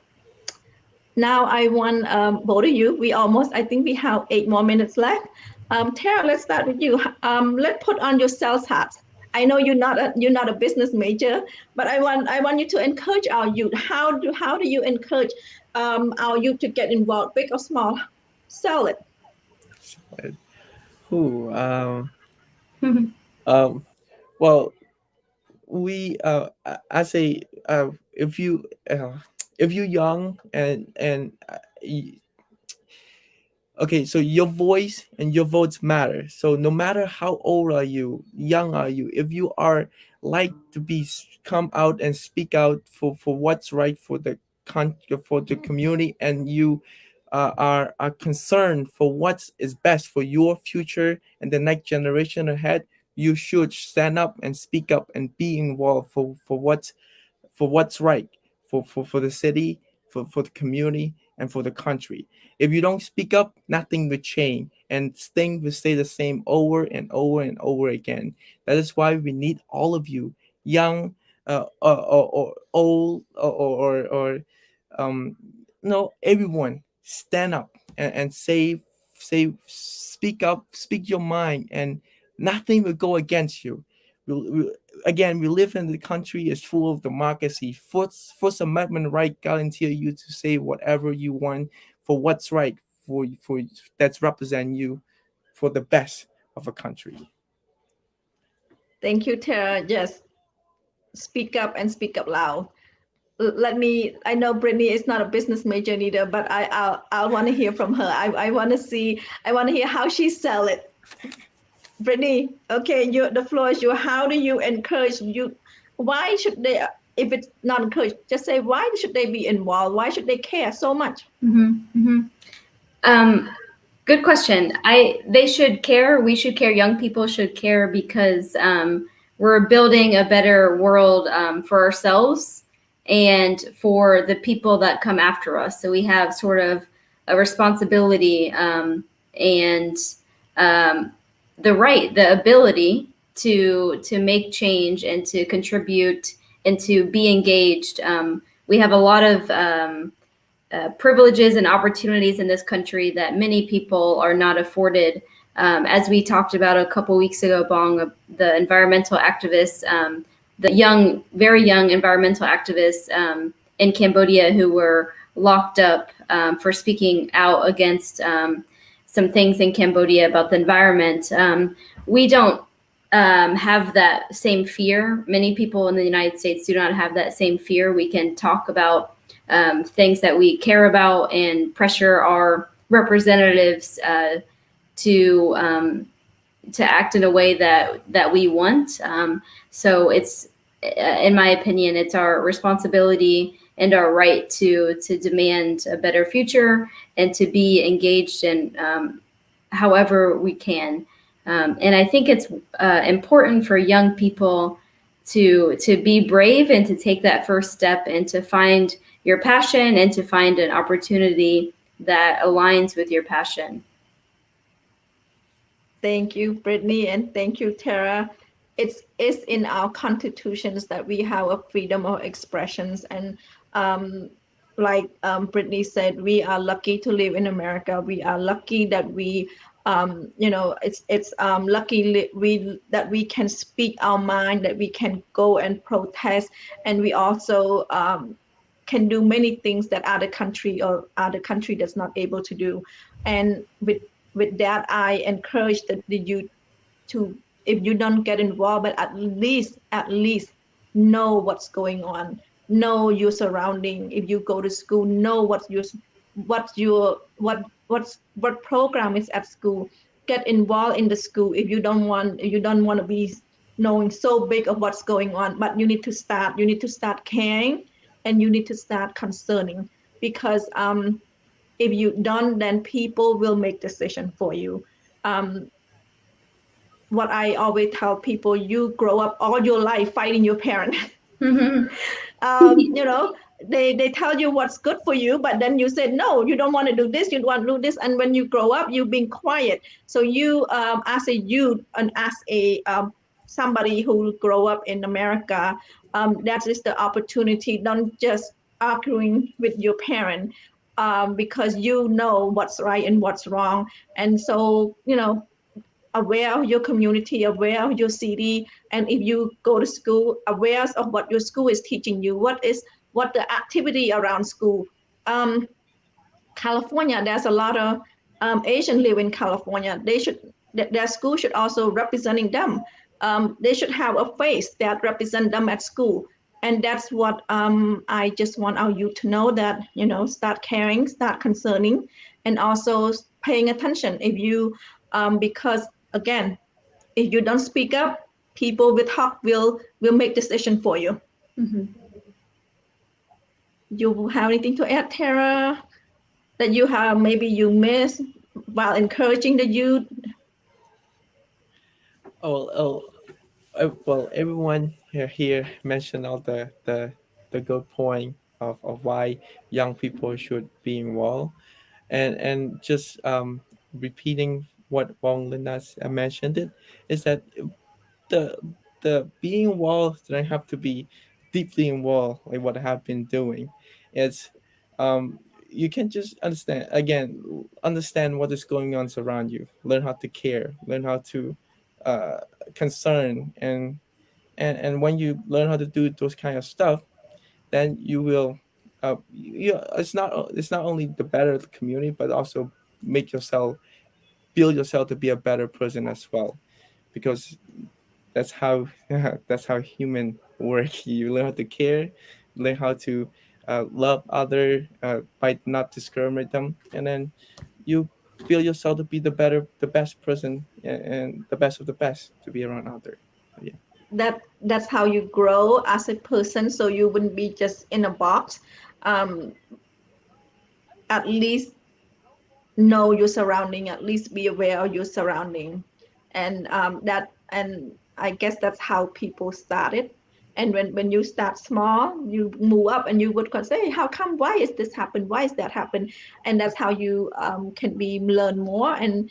Now I want both of you. I think we have 8 more minutes left. Tara, let's start with you. Let's put on your sales hat. I know you're not a business major, but I want you to encourage our youth. How do you encourage our youth to get involved, big or small? Sell it. Ooh, well, we I say if you're young and okay, so your voice and your votes matter. So no matter how old are you, young are you, if you are like to come out and speak out for what's right for the community, and you are concerned for what is best for your future and the next generation ahead, you should stand up and speak up and be involved for what's right for the city, for the community, and for the country. If you don't speak up, nothing will change, and things will stay the same over and over and over again. That is why we need all of you, young, or old, or no, everyone, stand up and speak up, speak your mind, and nothing will go against you. Again, we live in the country is full of democracy. First Amendment right guarantee you to say whatever you want for what's right for that's represent you for the best of a country. Thank you, Tara. Yes, speak up and speak up loud. I know Brittany is not a business major neither, but I want to hear from her. I want to hear how she sell it. Brittany, okay, the floor is yours. How do you encourage you? Why should they, if it's not encouraged, just say, why should they be involved? Why should they care so much? Good question. They should care. We should care. Young people should care because we're building a better world for ourselves and for the people that come after us. So we have sort of a responsibility and the ability to make change and to contribute and to be engaged. We have a lot of privileges and opportunities in this country that many people are not afforded. As we talked about a couple weeks ago, Bong, the environmental activists, the very young environmental activists in Cambodia who were locked up for speaking out against some things in Cambodia about the environment. We don't have that same fear. Many people in the United States do not have that same fear. We can talk about things that we care about and pressure our representatives to act in a way that we want. So it's, in my opinion, it's our responsibility and our right to demand a better future and to be engaged in however we can. And I think it's important for young people to be brave and to take that first step and to find your passion and to find an opportunity that aligns with your passion. Thank you, Brittany, and thank you, Tara. it's in our constitutions that we have a freedom of expressions. And like Brittany said, we are lucky to live in America. We are lucky that we it's lucky that we can speak our mind, that we can go and protest, and we also can do many things that other country that's not able to do. And with that, I encourage the youth to, if you don't get involved, but at least know what's going on, know your surrounding. If you go to school, know what program is at school. Get involved in the school. If you don't want to be knowing so big of what's going on, but you need to start caring, and you need to start concerning, because if you don't, then people will make decision for you. What I always tell people, you grow up all your life fighting your parent. You know, they tell you what's good for you, but then you say, no, you don't want to do this, you want to do this. And when you grow up, you've been quiet. So you, as a youth and as a somebody who grow up in America, that is the opportunity. Don't just arguing with your parent, because you know what's right and what's wrong. And so, aware of your community, aware of your city, and if you go to school, aware of what your school is teaching you, what the activity around school. California, there's a lot of Asian live in California. Their school should also representing them. They should have a face that represent them at school. And that's what I just want our youth to know, that, start caring, start concerning, and also paying attention. If you, because again, if you don't speak up, people with talk will make decision for you. Mm-hmm. You have anything to add, Tara, that maybe you missed while encouraging the youth? Well, everyone here mentioned all the good point of why young people should be involved, and just repeating what Wong Linda mentioned, is that the being involved doesn't have to be deeply involved like what I have been doing. It's you can just understand what is going on around you, learn how to care, learn how to uh, concern, and when you learn how to do those kind of stuff, then you will it's not only the better the community, but also make yourself build yourself to be a better person as well, because that's how that's how human work. You learn how to care, learn how to love other by not discriminate them, and then you feel yourself to be the best person, and the best of the best to be around other. Yeah. That's how you grow as a person, so you wouldn't be just in a box. At least know your surrounding, at least be aware of your surrounding. And and I guess that's how people started. And when you start small, you move up, and you would say, hey, how come, why is this happen, why is that happen? And that's how you can learn more. And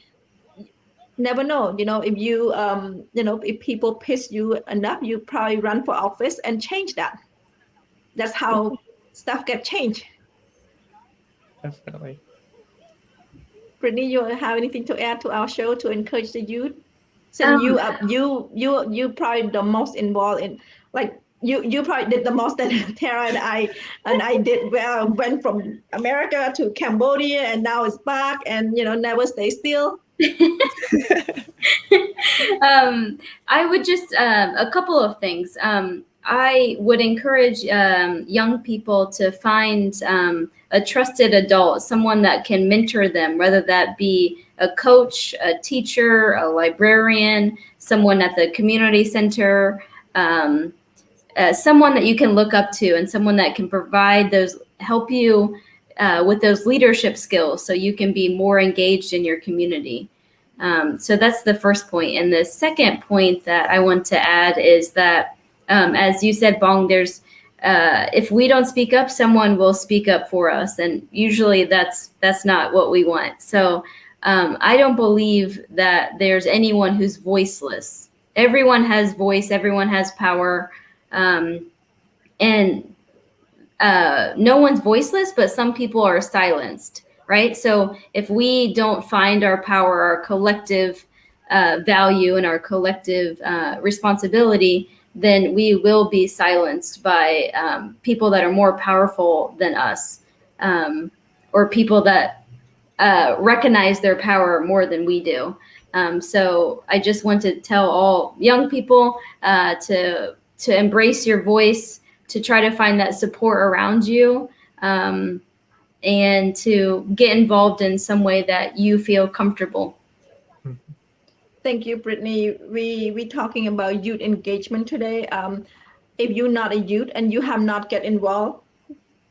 never know, if you if people piss you enough, you probably run for office and change that. That's how stuff get changed. Definitely. Brittany, you have anything to add to our show to encourage the youth? Since you probably the most involved in, like, you probably did the most than Tara and I did. Well, went from America to Cambodia, and now it's back, and never stay still. I would just a couple of things. I would encourage young people to find a trusted adult, someone that can mentor them, whether that be a coach, a teacher, a librarian, someone at the community center, someone that you can look up to, and someone that can help you with those leadership skills, so you can be more engaged in your community. So that's the first point. And the second point that I want to add is that, as you said, Bong, there's if we don't speak up, someone will speak up for us, and usually that's not what we want. So I don't believe that there's anyone who's voiceless. everyone has voice, everyone has power, and no one's voiceless, but some people are silenced, right? So if we don't find our power, our collective value, and our collective responsibility, then we will be silenced by people that are more powerful than us, or people that recognize their power more than we do. So I just want to tell all young people to embrace your voice, to try to find that support around you, and to get involved in some way that you feel comfortable. Thank you, Brittany. We talking about youth engagement today. If you're not a youth and you have not get involved,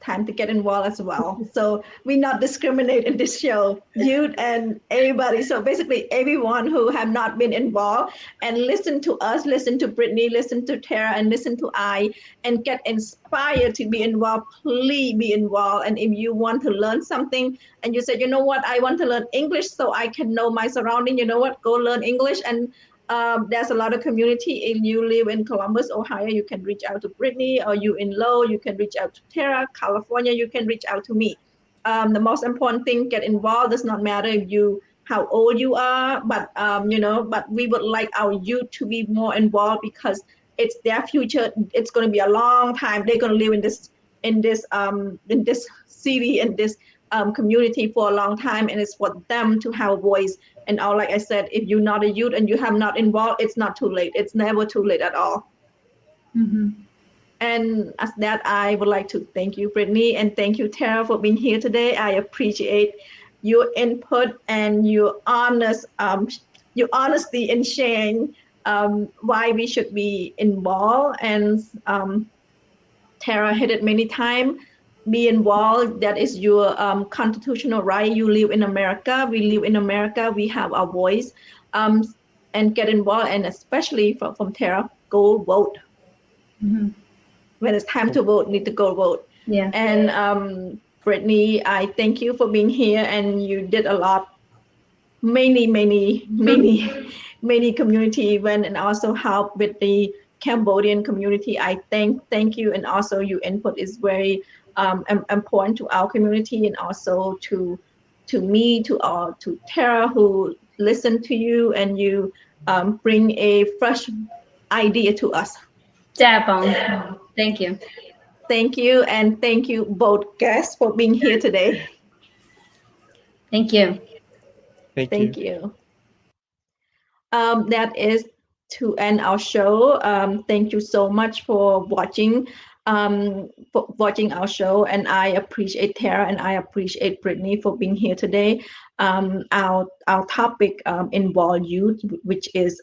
time to get involved as well. So we not discriminate in this show, youth and everybody. So basically everyone who have not been involved and listen to us, listen to Brittany, listen to Tara, and listen to I, and get inspired to be involved, please be involved. And if you want to learn something and you said, you know what, I want to learn English so I can know my surrounding, you know what, go learn English. And there's a lot of community. If you live in Columbus, Ohio, you can reach out to Brittany, or you in Lowell, you can reach out to Tara. California, you can reach out to me. The most important thing, get involved. Does not matter if you how old you are, but but we would like our youth to be more involved, because it's their future. It's going to be a long time. They're going to live in this city, in this community for a long time, and it's for them to have a voice. And all, like I said, if you're not a youth and you have not involved, it's not too late. It's never too late at all. Mm-hmm. And as that, I would like to thank you, Brittany, and thank you, Tara, for being here today. I appreciate your input and your honesty in sharing why we should be involved. And Tara hit it many times. Be involved. That is your constitutional right. You live in America. We live in America. We have our voice, and get involved. And especially from Tara, go vote. Mm-hmm. When it's time to vote, need to go vote. Yeah. And Brittany, I thank you for being here, and you did a lot, many community event, and also help with the Cambodian community. I thank you, and also your input is very important to our community, and also to me, to Tara, who listened to you, and you bring a fresh idea to us. Thank you. Thank you, and thank you both guests for being here today. Thank you. Thank you. That is to end our show. Thank you so much for watching our show, and I appreciate Tara and I appreciate Brittany for being here today. Our topic involve youth, which is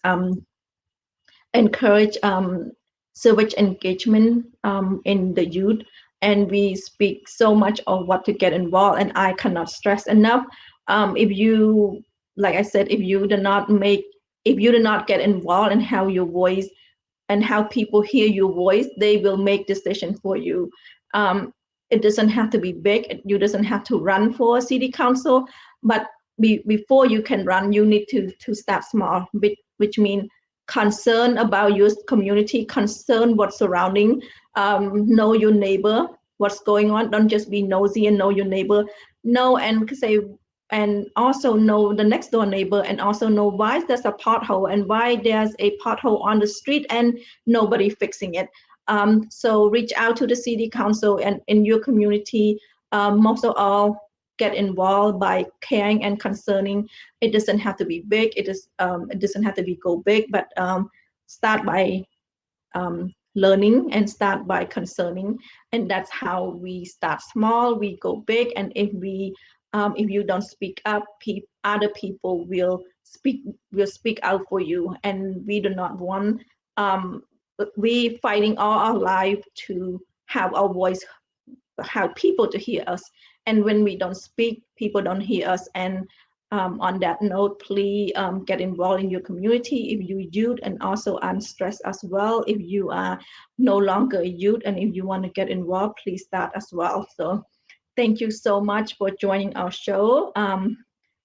encourage civic engagement in the youth, and we speak so much of what to get involved, and I cannot stress enough. If you, like I said, if you do not get involved and how your voice and how people hear your voice, they will make decisions for you. It doesn't have to be big. You doesn't have to run for a city council, but before you can run, you need to start small, which means concern about your community, concern what's surrounding, know your neighbor, what's going on. Don't just be nosy, and know your neighbor. Know and say, and also know the next door neighbor, and also know why there's a pothole, and why there's a pothole on the street and nobody fixing it. So reach out to the city council and in your community. Most of all, get involved by caring and concerning. It doesn't have to be big. It doesn't have to be go big, but start by learning and start by concerning. And that's how we start small, we go big. And if you don't speak up, other people will speak out for you. And we do not want, we fighting all our life to have our voice, have people to hear us. And when we don't speak, people don't hear us. And on that note, please get involved in your community if you youth, and also I'm stressed as well. If you are no longer a youth and if you want to get involved, please start as well. So thank you so much for joining our show.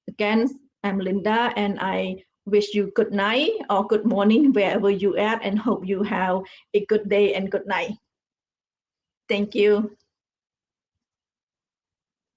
Again, I'm Linda, and I wish you good night or good morning wherever you at, and hope you have a good day and good night. Thank you.